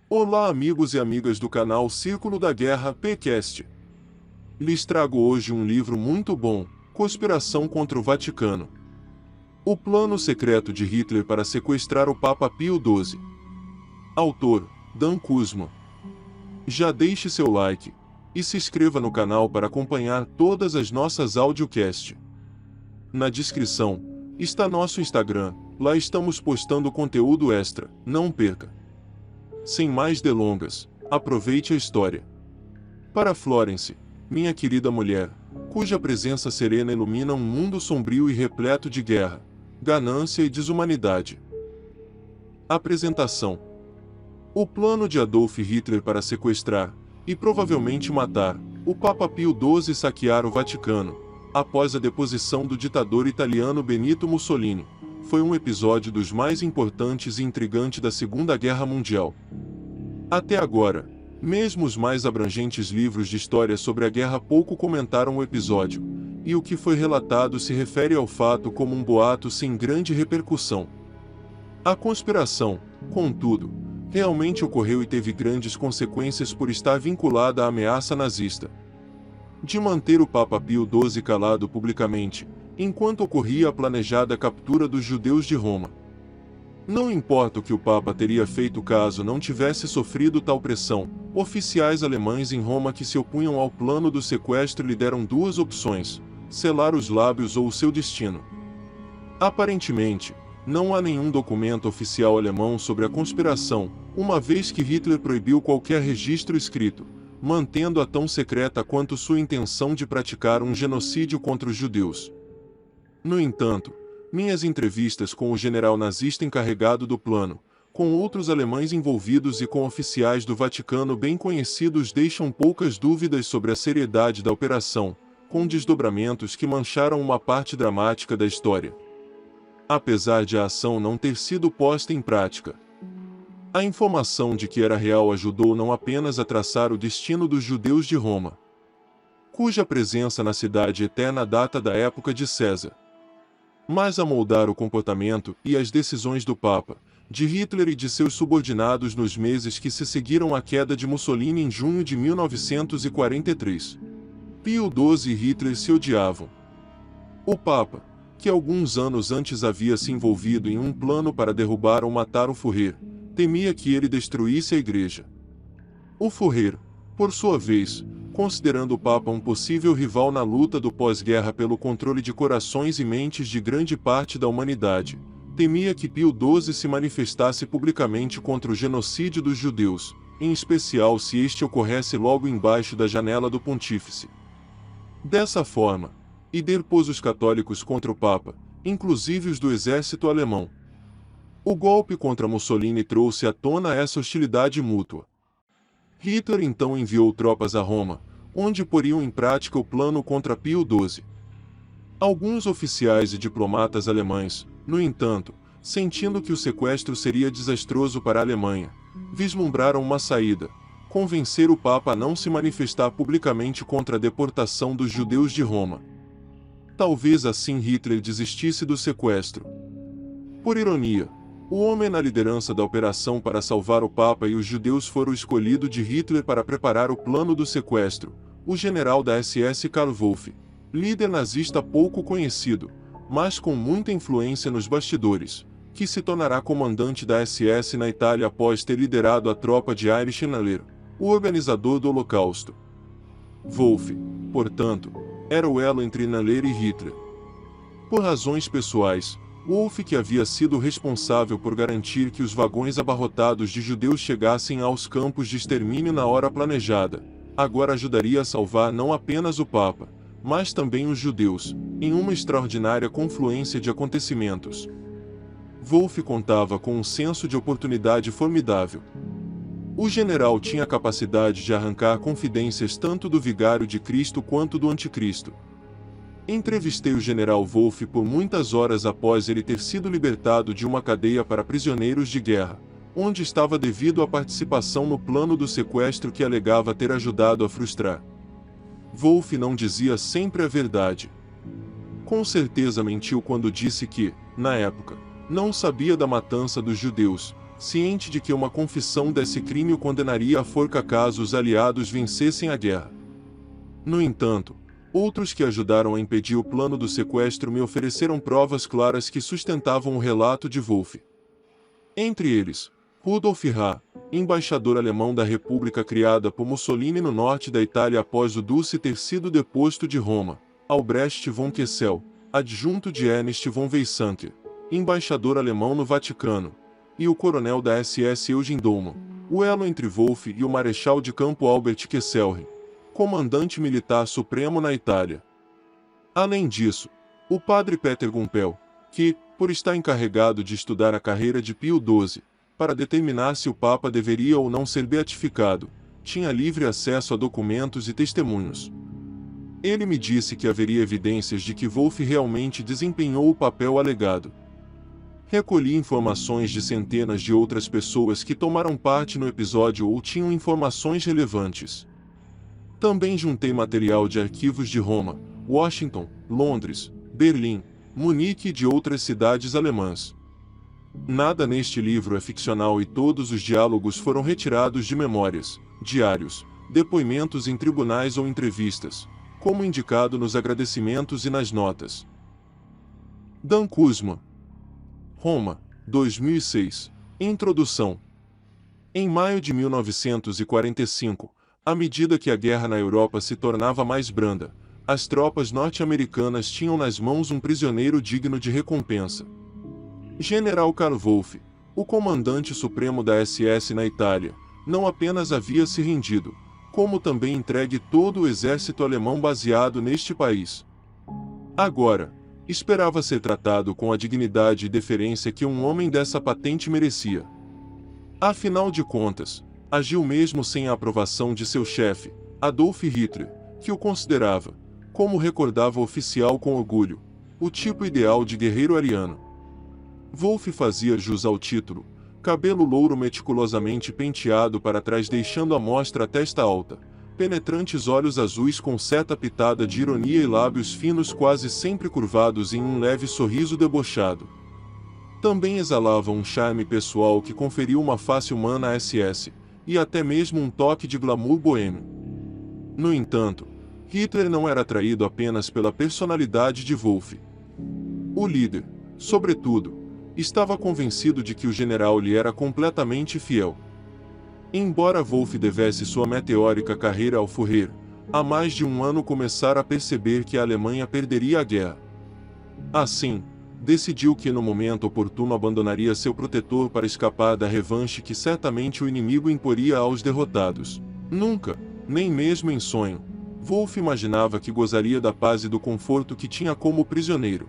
Olá amigos e amigas do canal Círculo da Guerra PCast. Lhes trago hoje um livro muito bom, Conspiração contra o Vaticano. O plano secreto de Hitler para sequestrar o Papa Pio XII. Autor, Dan Kuzma. Já deixe seu like e se inscreva no canal para acompanhar todas as nossas audiocasts. Na descrição está nosso Instagram, lá estamos postando conteúdo extra, não perca. Sem mais delongas, aproveite a história. Para Florence, minha querida mulher, cuja presença serena ilumina um mundo sombrio e repleto de guerra, ganância e desumanidade. Apresentação. O plano de Adolf Hitler para sequestrar, e provavelmente matar, o Papa Pio XII e saquear o Vaticano, após a deposição do ditador italiano Benito Mussolini, foi um episódio dos mais importantes e intrigantes da Segunda Guerra Mundial. Até agora, mesmo os mais abrangentes livros de história sobre a guerra pouco comentaram o episódio, e o que foi relatado se refere ao fato como um boato sem grande repercussão. A conspiração, contudo, realmente ocorreu e teve grandes consequências por estar vinculada à ameaça nazista de manter o Papa Pio XII calado publicamente, enquanto ocorria a planejada captura dos judeus de Roma. Não importa o que o Papa teria feito caso não tivesse sofrido tal pressão, oficiais alemães em Roma que se opunham ao plano do sequestro lhe deram duas opções: selar os lábios ou o seu destino. Aparentemente, não há nenhum documento oficial alemão sobre a conspiração, uma vez que Hitler proibiu qualquer registro escrito, mantendo-a tão secreta quanto sua intenção de praticar um genocídio contra os judeus. No entanto, minhas entrevistas com o general nazista encarregado do plano, com outros alemães envolvidos e com oficiais do Vaticano bem conhecidos deixam poucas dúvidas sobre a seriedade da operação, com desdobramentos que mancharam uma parte dramática da história. Apesar de a ação não ter sido posta em prática, a informação de que era real ajudou não apenas a traçar o destino dos judeus de Roma, cuja presença na cidade eterna data da época de César, mas a moldar o comportamento e as decisões do Papa, de Hitler e de seus subordinados nos meses que se seguiram à queda de Mussolini em junho de 1943. Pio XII e Hitler se odiavam. O Papa, que alguns anos antes havia se envolvido em um plano para derrubar ou matar o Führer, temia que ele destruísse a Igreja. O Führer, por sua vez, considerando o Papa um possível rival na luta do pós-guerra pelo controle de corações e mentes de grande parte da humanidade, temia que Pio XII se manifestasse publicamente contra o genocídio dos judeus, em especial se este ocorresse logo embaixo da janela do pontífice. Dessa forma, Hitler pôs os católicos contra o Papa, inclusive os do exército alemão. O golpe contra Mussolini trouxe à tona essa hostilidade mútua. Hitler então enviou tropas a Roma, onde poriam em prática o plano contra Pio XII. Alguns oficiais e diplomatas alemães, no entanto, sentindo que o sequestro seria desastroso para a Alemanha, vislumbraram uma saída: convencer o Papa a não se manifestar publicamente contra a deportação dos judeus de Roma. Talvez assim Hitler desistisse do sequestro. Por ironia, o homem na liderança da operação para salvar o Papa e os judeus fora o escolhido de Hitler para preparar o plano do sequestro, o general da SS Karl Wolff, líder nazista pouco conhecido, mas com muita influência nos bastidores, que se tornará comandante da SS na Itália após ter liderado a tropa de Heinrich Himmler, o organizador do Holocausto. Wolff, portanto, era o elo entre Himmler e Hitler. Por razões pessoais, Wolff, que havia sido responsável por garantir que os vagões abarrotados de judeus chegassem aos campos de extermínio na hora planejada, agora ajudaria a salvar não apenas o Papa, mas também os judeus, em uma extraordinária confluência de acontecimentos. Wolff contava com um senso de oportunidade formidável. O general tinha a capacidade de arrancar confidências tanto do vigário de Cristo quanto do anticristo. Entrevistei o general Wolff por muitas horas após ele ter sido libertado de uma cadeia para prisioneiros de guerra, onde estava devido à participação no plano do sequestro que alegava ter ajudado a frustrar. Wolff não dizia sempre a verdade. Com certeza mentiu quando disse que, na época, não sabia da matança dos judeus, ciente de que uma confissão desse crime o condenaria à forca caso os aliados vencessem a guerra. No entanto, outros que ajudaram a impedir o plano do sequestro me ofereceram provas claras que sustentavam o relato de Wolff. Entre eles, Rudolf Rah, embaixador alemão da República criada por Mussolini no norte da Itália após o Duce ter sido deposto de Roma, Albrecht von Kessel, adjunto de Ernst von Weizsäcker, embaixador alemão no Vaticano, e o coronel da SS Eugen Dollmann, o elo entre Wolff e o marechal de campo Albert Kesselring, comandante militar supremo na Itália. Além disso, o padre Peter Gumpel, que, por estar encarregado de estudar a carreira de Pio XII, para determinar se o Papa deveria ou não ser beatificado, tinha livre acesso a documentos e testemunhos. Ele me disse que haveria evidências de que Wolff realmente desempenhou o papel alegado. Recolhi informações de centenas de outras pessoas que tomaram parte no episódio ou tinham informações relevantes. Também juntei material de arquivos de Roma, Washington, Londres, Berlim, Munique e de outras cidades alemãs. Nada neste livro é ficcional e todos os diálogos foram retirados de memórias, diários, depoimentos em tribunais ou entrevistas, como indicado nos agradecimentos e nas notas. Dan Kuzma. Roma, 2006. Introdução. Em maio de 1945, à medida que a guerra na Europa se tornava mais branda, as tropas norte-americanas tinham nas mãos um prisioneiro digno de recompensa. General Karl Wolff, o comandante supremo da SS na Itália, não apenas havia se rendido, como também entregue todo o exército alemão baseado neste país. Agora, esperava ser tratado com a dignidade e deferência que um homem dessa patente merecia. Afinal de contas, agiu mesmo sem a aprovação de seu chefe, Adolf Hitler, que o considerava, como recordava o oficial com orgulho, o tipo ideal de guerreiro ariano. Wolff fazia jus ao título, cabelo louro meticulosamente penteado para trás deixando à mostra a testa alta, penetrantes olhos azuis com certa pitada de ironia e lábios finos quase sempre curvados em um leve sorriso debochado. Também exalava um charme pessoal que conferiu uma face humana à SS, e até mesmo um toque de glamour boêmio. No entanto, Hitler não era atraído apenas pela personalidade de Wolff. O líder, sobretudo, estava convencido de que o general lhe era completamente fiel. Embora Wolff devesse sua meteórica carreira ao Führer, há mais de um ano começara a perceber que a Alemanha perderia a guerra. Assim, decidiu que no momento oportuno abandonaria seu protetor para escapar da revanche que certamente o inimigo imporia aos derrotados. Nunca, nem mesmo em sonho, Wolff imaginava que gozaria da paz e do conforto que tinha como prisioneiro.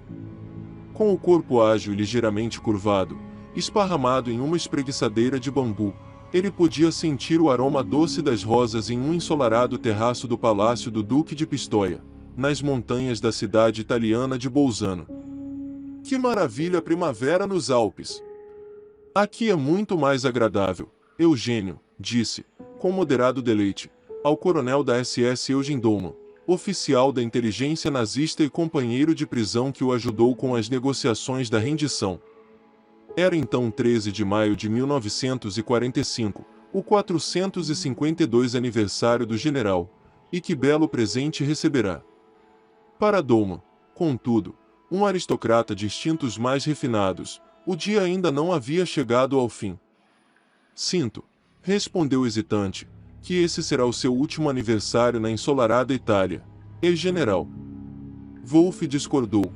Com o corpo ágil e ligeiramente curvado, esparramado em uma espreguiçadeira de bambu, ele podia sentir o aroma doce das rosas em um ensolarado terraço do palácio do Duque de Pistoia, nas montanhas da cidade italiana de Bolzano. Que maravilha a primavera nos Alpes! Aqui é muito mais agradável, Eugênio, disse, com moderado deleite, ao coronel da SS Eugen Dollmann, oficial da inteligência nazista e companheiro de prisão que o ajudou com as negociações da rendição. Era então 13 de maio de 1945, o 452 aniversário do general, e que belo presente receberá. Para Dollmann, contudo, um aristocrata de instintos mais refinados, o dia ainda não havia chegado ao fim. Sinto, respondeu hesitante, que esse será o seu último aniversário na ensolarada Itália, general. Wolff discordou.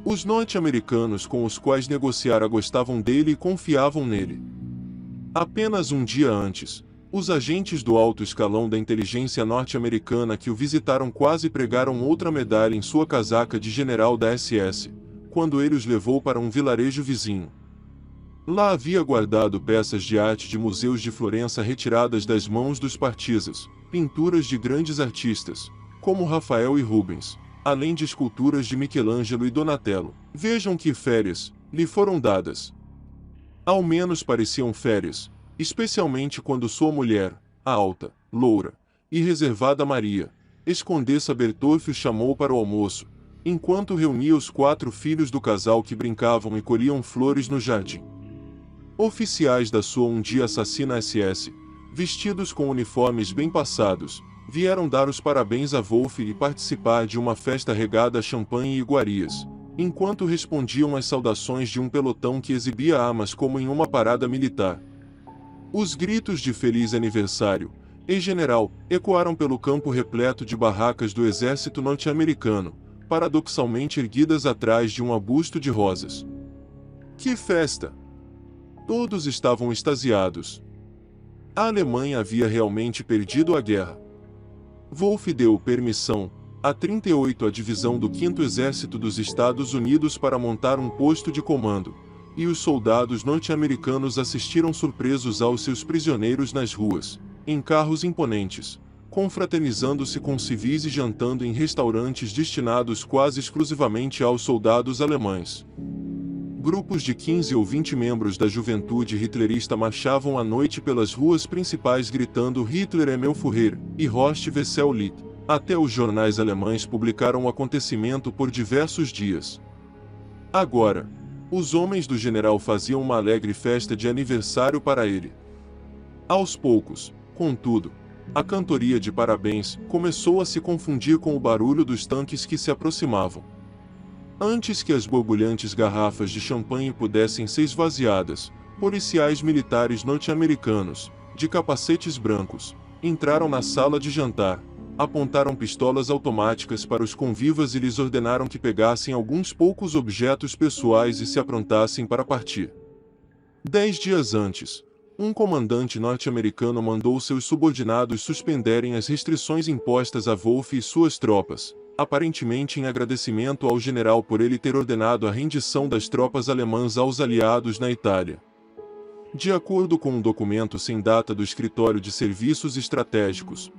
Os norte-americanos com os quais negociara gostavam dele e confiavam nele. Apenas um dia antes, os agentes do alto escalão da inteligência norte-americana que o visitaram quase pregaram outra medalha em sua casaca de general da SS, quando ele os levou para um vilarejo vizinho. Lá havia guardado peças de arte de museus de Florença retiradas das mãos dos partisas, pinturas de grandes artistas, como Rafael e Rubens, além de esculturas de Michelangelo e Donatello. Vejam que férias lhe foram dadas. Ao menos pareciam férias, especialmente quando sua mulher, a alta, loura e reservada Maria, ex-condessa Bertolfi o chamou para o almoço, enquanto reunia os 4 filhos do casal que brincavam e colhiam flores no jardim. Oficiais da sua um dia assassina SS, vestidos com uniformes bem passados, vieram dar os parabéns a Wolff e participar de uma festa regada a champanhe e iguarias, enquanto respondiam às saudações de um pelotão que exibia armas como em uma parada militar. Os gritos de feliz aniversário e general ecoaram pelo campo repleto de barracas do exército norte-americano, paradoxalmente erguidas atrás de um arbusto de rosas. Que festa! Todos estavam extasiados. A Alemanha havia realmente perdido a guerra. Wolff deu permissão a 38ª Divisão do 5º Exército dos Estados Unidos para montar um posto de comando, e os soldados norte-americanos assistiram surpresos aos seus prisioneiros nas ruas, em carros imponentes, confraternizando-se com civis e jantando em restaurantes destinados quase exclusivamente aos soldados alemães. Grupos de 15 ou 20 membros da juventude hitlerista marchavam à noite pelas ruas principais gritando Hitler é meu Führer e Horst Wessel Lied. Até os jornais alemães publicaram o acontecimento por diversos dias. Agora, os homens do general faziam uma alegre festa de aniversário para ele. Aos poucos, contudo, a cantoria de parabéns começou a se confundir com o barulho dos tanques que se aproximavam. Antes que as borbulhantes garrafas de champanhe pudessem ser esvaziadas, policiais militares norte-americanos, de capacetes brancos, entraram na sala de jantar, apontaram pistolas automáticas para os convivas e lhes ordenaram que pegassem alguns poucos objetos pessoais e se aprontassem para partir. 10 dias antes, um comandante norte-americano mandou seus subordinados suspenderem as restrições impostas a Wolff e suas tropas, aparentemente em agradecimento ao general por ele ter ordenado a rendição das tropas alemãs aos aliados na Itália. De acordo com um documento sem data do Escritório de Serviços Estratégicos,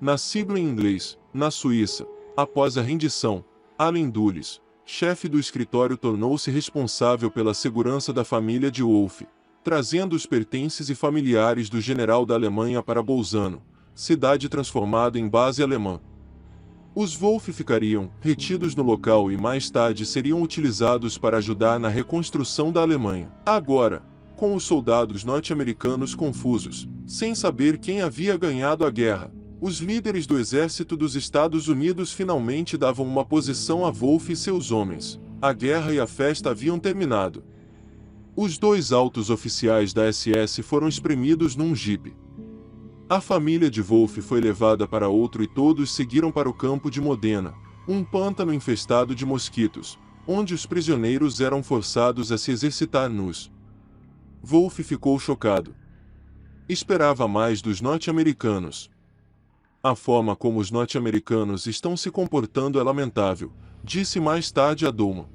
na sigla em inglês, na Suíça, após a rendição, Allen Dulles, chefe do escritório, tornou-se responsável pela segurança da família de Wolff, trazendo os pertences e familiares do general da Alemanha para Bolzano, cidade transformada em base alemã. Os Wolff ficariam retidos no local e mais tarde seriam utilizados para ajudar na reconstrução da Alemanha. Agora, com os soldados norte-americanos confusos, sem saber quem havia ganhado a guerra, os líderes do exército dos Estados Unidos finalmente davam uma posição a Wolff e seus homens. A guerra e a festa haviam terminado. Os 2 altos oficiais da SS foram espremidos num jipe. A família de Wolff foi levada para outro e todos seguiram para o campo de Modena, um pântano infestado de mosquitos, onde os prisioneiros eram forçados a se exercitar nus. Wolff ficou chocado. Esperava mais dos norte-americanos. A forma como os norte-americanos estão se comportando é lamentável, disse mais tarde a Doma.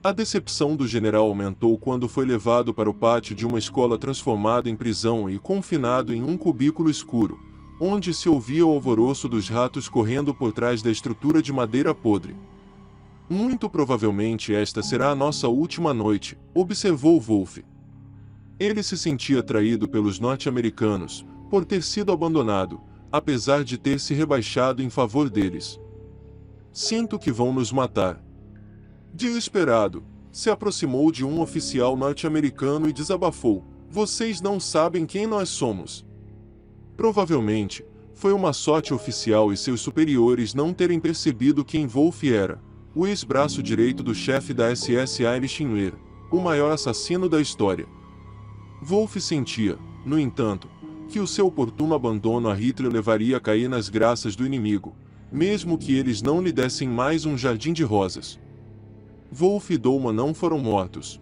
A decepção do general aumentou quando foi levado para o pátio de uma escola transformada em prisão e confinado em um cubículo escuro, onde se ouvia o alvoroço dos ratos correndo por trás da estrutura de madeira podre. Muito provavelmente esta será a nossa última noite, observou Wolff. Ele se sentia traído pelos norte-americanos, por ter sido abandonado, apesar de ter se rebaixado em favor deles. Sinto que vão nos matar. Desesperado, se aproximou de um oficial norte-americano e desabafou: vocês não sabem quem nós somos. Provavelmente, foi uma sorte oficial e seus superiores não terem percebido quem Wolff era, o ex-braço direito do chefe da SS Heinrich Himmler, o maior assassino da história. Wolff sentia, no entanto, que o seu oportuno abandono a Hitler levaria a cair nas graças do inimigo, mesmo que eles não lhe dessem mais um jardim de rosas. Wolff e Douma não foram mortos.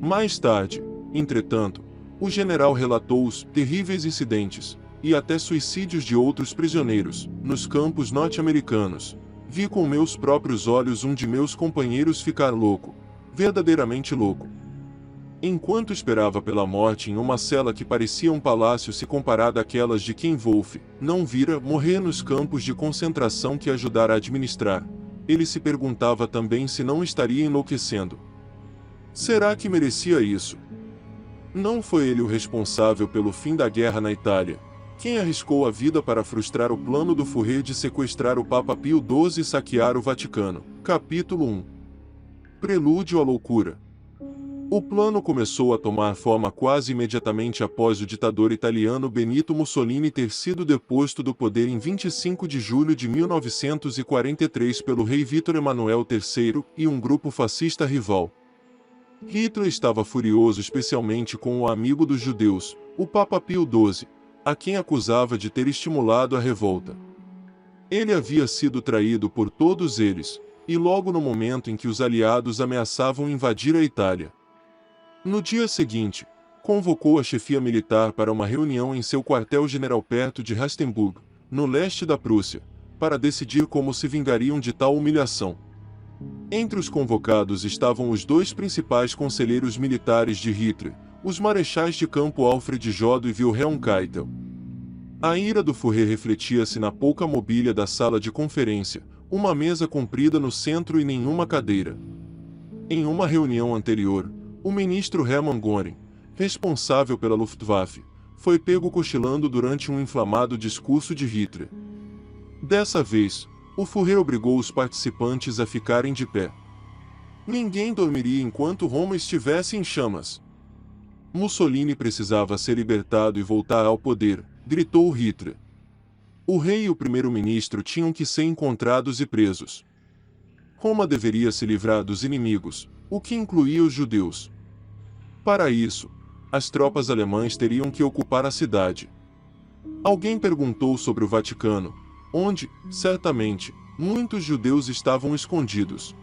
Mais tarde, entretanto, o general relatou os terríveis incidentes, e até suicídios de outros prisioneiros, nos campos norte-americanos. Vi com meus próprios olhos um de meus companheiros ficar louco, verdadeiramente louco. Enquanto esperava pela morte em uma cela que parecia um palácio se comparada àquelas de quem Wolff não vira morrer nos campos de concentração que ajudara a administrar, ele se perguntava também se não estaria enlouquecendo. Será que merecia isso? Não foi ele o responsável pelo fim da guerra na Itália, quem arriscou a vida para frustrar o plano do Führer de sequestrar o Papa Pio XII e saquear o Vaticano. Capítulo 1. Prelúdio à loucura. O plano começou a tomar forma quase imediatamente após o ditador italiano Benito Mussolini ter sido deposto do poder em 25 de julho de 1943 pelo rei Vítor Emanuel III e um grupo fascista rival. Hitler estava furioso especialmente com o amigo dos judeus, o Papa Pio XII, a quem acusava de ter estimulado a revolta. Ele havia sido traído por todos eles, e logo no momento em que os aliados ameaçavam invadir a Itália. No dia seguinte, convocou a chefia militar para uma reunião em seu quartel-general perto de Rastenburg, no leste da Prússia, para decidir como se vingariam de tal humilhação. Entre os convocados estavam os dois principais conselheiros militares de Hitler, os marechais de campo Alfred Jodl e Wilhelm Keitel. A ira do Führer refletia-se na pouca mobília da sala de conferência, uma mesa comprida no centro e nenhuma cadeira. Em uma reunião anterior, o ministro Hermann Göring, responsável pela Luftwaffe, foi pego cochilando durante um inflamado discurso de Hitler. Dessa vez, o Führer obrigou os participantes a ficarem de pé. Ninguém dormiria enquanto Roma estivesse em chamas. Mussolini precisava ser libertado e voltar ao poder, gritou Hitler. O rei e o primeiro-ministro tinham que ser encontrados e presos. Roma deveria se livrar dos inimigos, o que incluía os judeus. Para isso, as tropas alemãs teriam que ocupar a cidade. Alguém perguntou sobre o Vaticano, onde, certamente, muitos judeus estavam escondidos.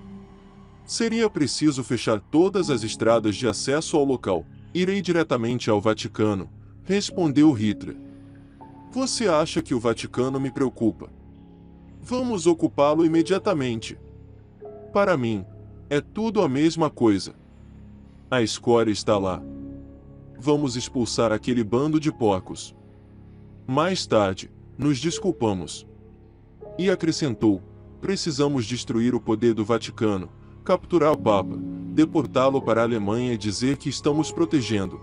Seria preciso fechar todas as estradas de acesso ao local. Irei diretamente ao Vaticano, respondeu Hitler. Você acha que o Vaticano me preocupa? Vamos ocupá-lo imediatamente. Para mim, é tudo a mesma coisa. A escória está lá. Vamos expulsar aquele bando de porcos. Mais tarde, nos desculpamos. E acrescentou, precisamos destruir o poder do Vaticano, capturar o Papa, deportá-lo para a Alemanha e dizer que estamos protegendo.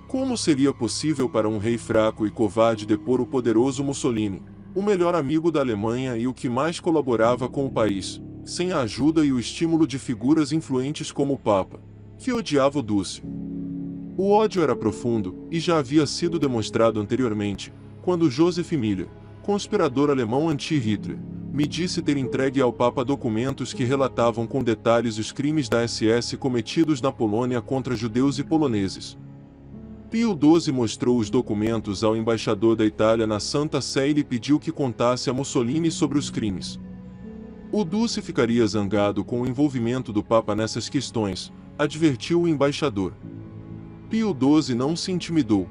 Como seria possível para um rei fraco e covarde depor o poderoso Mussolini, o melhor amigo da Alemanha e o que mais colaborava com o país, sem a ajuda e o estímulo de figuras influentes como o Papa, que odiava o Duce? O ódio era profundo, e já havia sido demonstrado anteriormente, quando Joseph Miller, conspirador alemão anti-Hitler, me disse ter entregue ao Papa documentos que relatavam com detalhes os crimes da SS cometidos na Polônia contra judeus e poloneses. Pio XII mostrou os documentos ao embaixador da Itália na Santa Sé e lhe pediu que contasse a Mussolini sobre os crimes. O Duce ficaria zangado com o envolvimento do Papa nessas questões, advertiu o embaixador. Pio XII não se intimidou.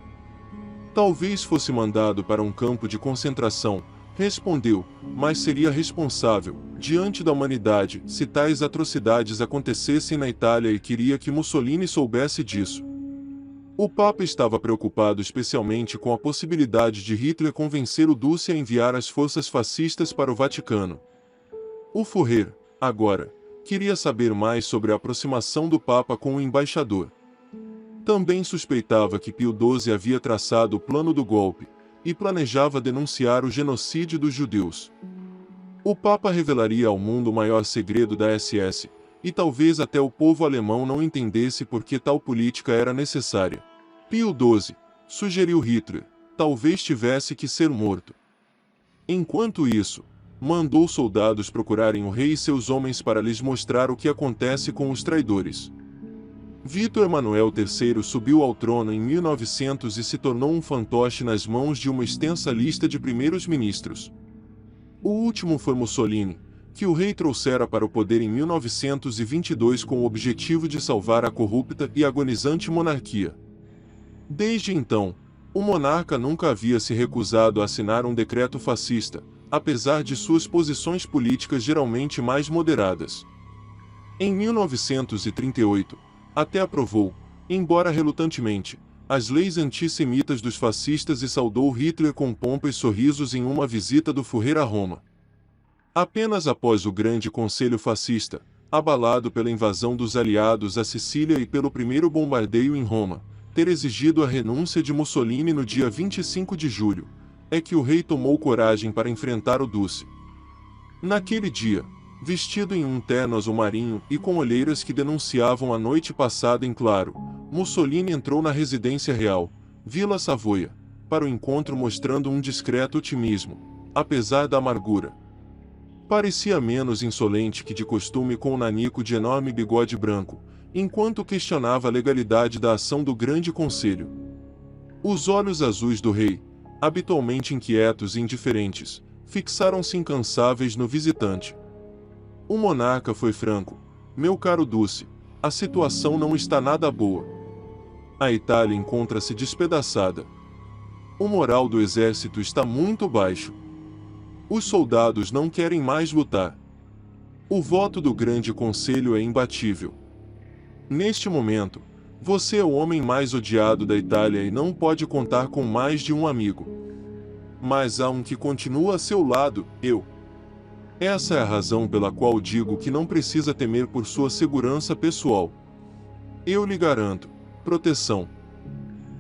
Talvez fosse mandado para um campo de concentração, respondeu, mas seria responsável, diante da humanidade, se tais atrocidades acontecessem na Itália e queria que Mussolini soubesse disso. O Papa estava preocupado especialmente com a possibilidade de Hitler convencer o Duce a enviar as forças fascistas para o Vaticano. O Führer, agora, queria saber mais sobre a aproximação do Papa com o embaixador. Também suspeitava que Pio XII havia traçado o plano do golpe, e planejava denunciar o genocídio dos judeus. O Papa revelaria ao mundo o maior segredo da SS, e talvez até o povo alemão não entendesse por que tal política era necessária. Pio XII, sugeriu Hitler, talvez tivesse que ser morto. Enquanto isso, mandou soldados procurarem o rei e seus homens para lhes mostrar o que acontece com os traidores. Vítor Emanuel III subiu ao trono em 1900 e se tornou um fantoche nas mãos de uma extensa lista de primeiros ministros. O último foi Mussolini, que o rei trouxera para o poder em 1922 com o objetivo de salvar a corrupta e agonizante monarquia. Desde então, o monarca nunca havia se recusado a assinar um decreto fascista, apesar de suas posições políticas geralmente mais moderadas. Em 1938, até aprovou, embora relutantemente, as leis antissemitas dos fascistas e saudou Hitler com pompa e sorrisos em uma visita do Führer a Roma. Apenas após o Grande Conselho Fascista, abalado pela invasão dos aliados à Sicília e pelo primeiro bombardeio em Roma, ter exigido a renúncia de Mussolini no dia 25 de julho, é que o rei tomou coragem para enfrentar o Duce. Naquele dia, Vestido em um terno azul marinho e com olheiras que denunciavam a noite passada em claro, Mussolini entrou na residência real, Vila Savoia, para o encontro mostrando um discreto otimismo, apesar da amargura. Parecia menos insolente que de costume com o nanico de enorme bigode branco, enquanto questionava a legalidade da ação do Grande Conselho. Os olhos azuis do rei, habitualmente inquietos e indiferentes, fixaram-se incansáveis no visitante. O monarca foi franco. Meu caro Duce, a situação não está nada boa. A Itália encontra-se despedaçada. O moral do exército está muito baixo. Os soldados não querem mais lutar. O voto do Grande Conselho é imbatível. Neste momento, você é o homem mais odiado da Itália e não pode contar com mais de um amigo. Mas há um que continua a seu lado, eu. Essa é a razão pela qual digo que não precisa temer por sua segurança pessoal. Eu lhe garanto, proteção.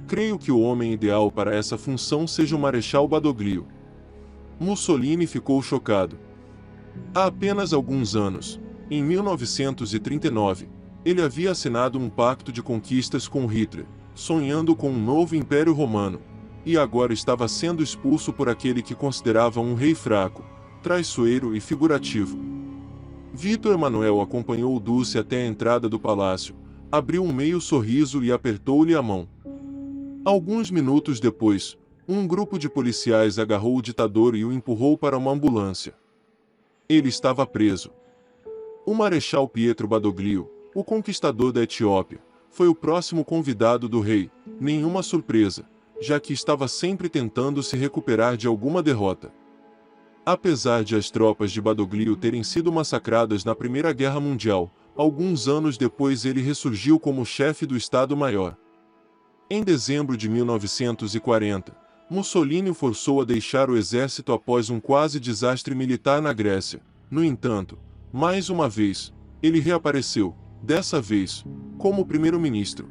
Creio que o homem ideal para essa função seja o Marechal Badoglio. Mussolini ficou chocado. Há apenas alguns anos, em 1939, ele havia assinado um pacto de conquistas com Hitler, sonhando com um novo Império Romano, e agora estava sendo expulso por aquele que considerava um rei fraco, traiçoeiro e figurativo. Vítor Emanuel acompanhou o Duce até a entrada do palácio, abriu um meio sorriso e apertou-lhe a mão. Alguns minutos depois, um grupo de policiais agarrou o ditador e o empurrou para uma ambulância. Ele estava preso. O Marechal Pietro Badoglio, o conquistador da Etiópia, foi o próximo convidado do rei, nenhuma surpresa, já que estava sempre tentando se recuperar de alguma derrota. Apesar de as tropas de Badoglio terem sido massacradas na Primeira Guerra Mundial, alguns anos depois ele ressurgiu como chefe do Estado-Maior. Em dezembro de 1940, Mussolini o forçou a deixar o exército após um quase desastre militar na Grécia. No entanto, mais uma vez, ele reapareceu, dessa vez, como primeiro-ministro.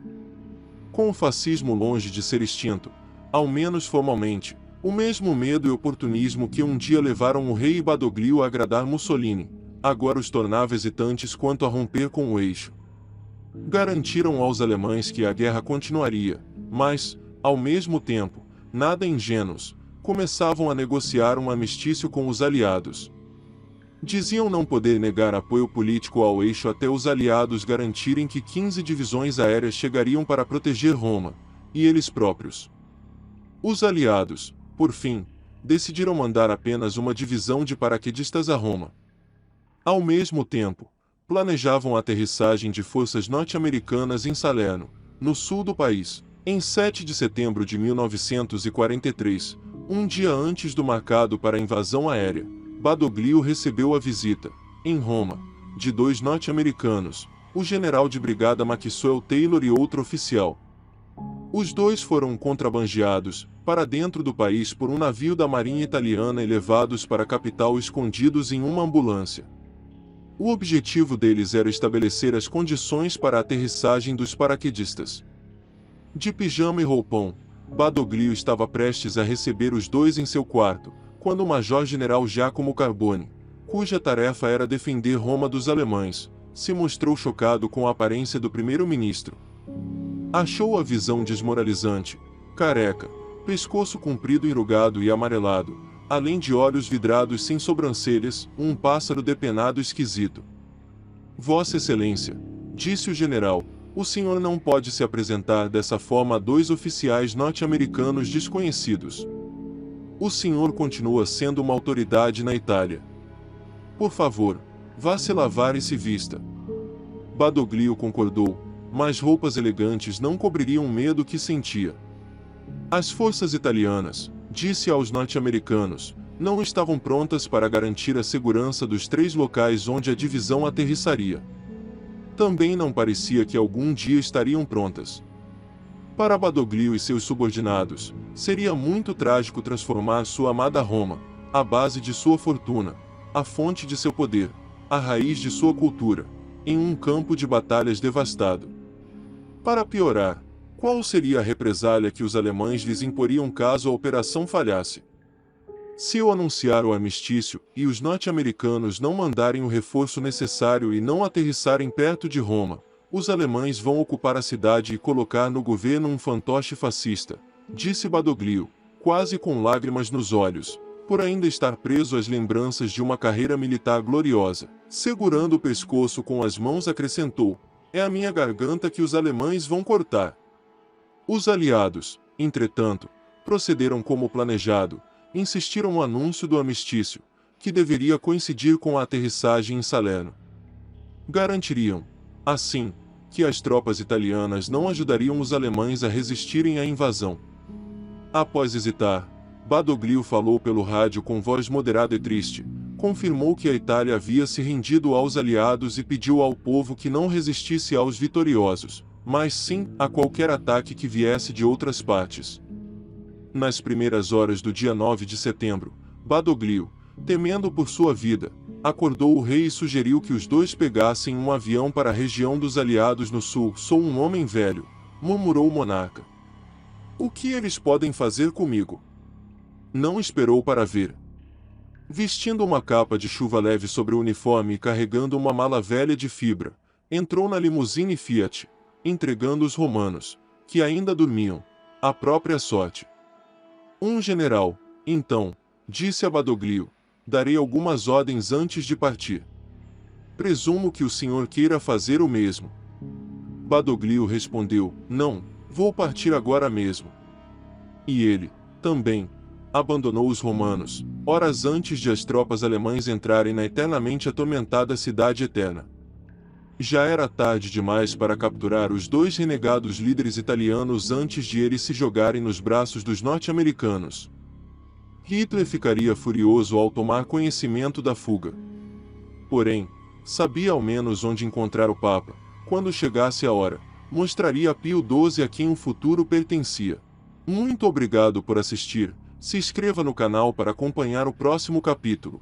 Com o fascismo longe de ser extinto, ao menos formalmente, o mesmo medo e oportunismo que um dia levaram o rei e Badoglio a agradar Mussolini, agora os tornava hesitantes quanto a romper com o eixo. Garantiram aos alemães que a guerra continuaria, mas, ao mesmo tempo, nada ingênuos, começavam a negociar um armistício com os aliados. Diziam não poder negar apoio político ao eixo até os aliados garantirem que 15 divisões aéreas chegariam para proteger Roma, e eles próprios. Os aliados, por fim, decidiram mandar apenas uma divisão de paraquedistas a Roma. Ao mesmo tempo, planejavam a aterrissagem de forças norte-americanas em Salerno, no sul do país, em 7 de setembro de 1943, um dia antes do marcado para a invasão aérea. Badoglio recebeu a visita, em Roma, de 2 norte-americanos, o general de brigada Maxwell Taylor e outro oficial. Os dois foram contrabandeados, para dentro do país por um navio da marinha italiana e levados para a capital escondidos em uma ambulância. O objetivo deles era estabelecer as condições para a aterrissagem dos paraquedistas. De pijama e roupão, Badoglio estava prestes a receber os dois em seu quarto, quando o major-general Giacomo Carboni, cuja tarefa era defender Roma dos alemães, se mostrou chocado com a aparência do primeiro-ministro. Achou a visão desmoralizante, careca, pescoço comprido enrugado e amarelado, além de olhos vidrados sem sobrancelhas, um pássaro depenado esquisito. Vossa Excelência, disse o general, o senhor não pode se apresentar dessa forma a 2 oficiais norte-americanos desconhecidos. O senhor continua sendo uma autoridade na Itália. Por favor, vá se lavar e se vista. Badoglio concordou, mas roupas elegantes não cobririam o medo que sentia. As forças italianas, disse aos norte-americanos, não estavam prontas para garantir a segurança dos 3 locais onde a divisão aterrissaria. Também não parecia que algum dia estariam prontas. Para Badoglio e seus subordinados, seria muito trágico transformar sua amada Roma, a base de sua fortuna, a fonte de seu poder, a raiz de sua cultura, em um campo de batalhas devastado. Para piorar, qual seria a represália que os alemães lhes imporiam caso a operação falhasse? Se eu anunciar o armistício, e os norte-americanos não mandarem o reforço necessário e não aterrissarem perto de Roma, os alemães vão ocupar a cidade e colocar no governo um fantoche fascista, disse Badoglio, quase com lágrimas nos olhos, por ainda estar preso às lembranças de uma carreira militar gloriosa. Segurando o pescoço com as mãos acrescentou, é a minha garganta que os alemães vão cortar. Os aliados, entretanto, procederam como planejado, insistiram no anúncio do armistício, que deveria coincidir com a aterrissagem em Salerno. Garantiriam, assim, que as tropas italianas não ajudariam os alemães a resistirem à invasão. Após hesitar, Badoglio falou pelo rádio com voz moderada e triste, confirmou que a Itália havia se rendido aos aliados e pediu ao povo que não resistisse aos vitoriosos, mas sim a qualquer ataque que viesse de outras partes. Nas primeiras horas do dia 9 de setembro, Badoglio, temendo por sua vida, acordou o rei e sugeriu que os dois pegassem um avião para a região dos aliados no sul. Sou um homem velho, murmurou o monarca. O que eles podem fazer comigo? Não esperou para ver. Vestindo uma capa de chuva leve sobre o uniforme e carregando uma mala velha de fibra, entrou na limusine Fiat, entregando os romanos, que ainda dormiam, à própria sorte. Um general, então, disse a Badoglio, darei algumas ordens antes de partir. Presumo que o senhor queira fazer o mesmo. Badoglio respondeu, não, vou partir agora mesmo. E ele, também, abandonou os romanos, horas antes de as tropas alemãs entrarem na eternamente atormentada Cidade Eterna. Já era tarde demais para capturar os dois renegados líderes italianos antes de eles se jogarem nos braços dos norte-americanos. Hitler ficaria furioso ao tomar conhecimento da fuga. Porém, sabia ao menos onde encontrar o Papa, quando chegasse a hora, mostraria a Pio XII a quem o futuro pertencia. Muito obrigado por assistir, se inscreva no canal para acompanhar o próximo capítulo.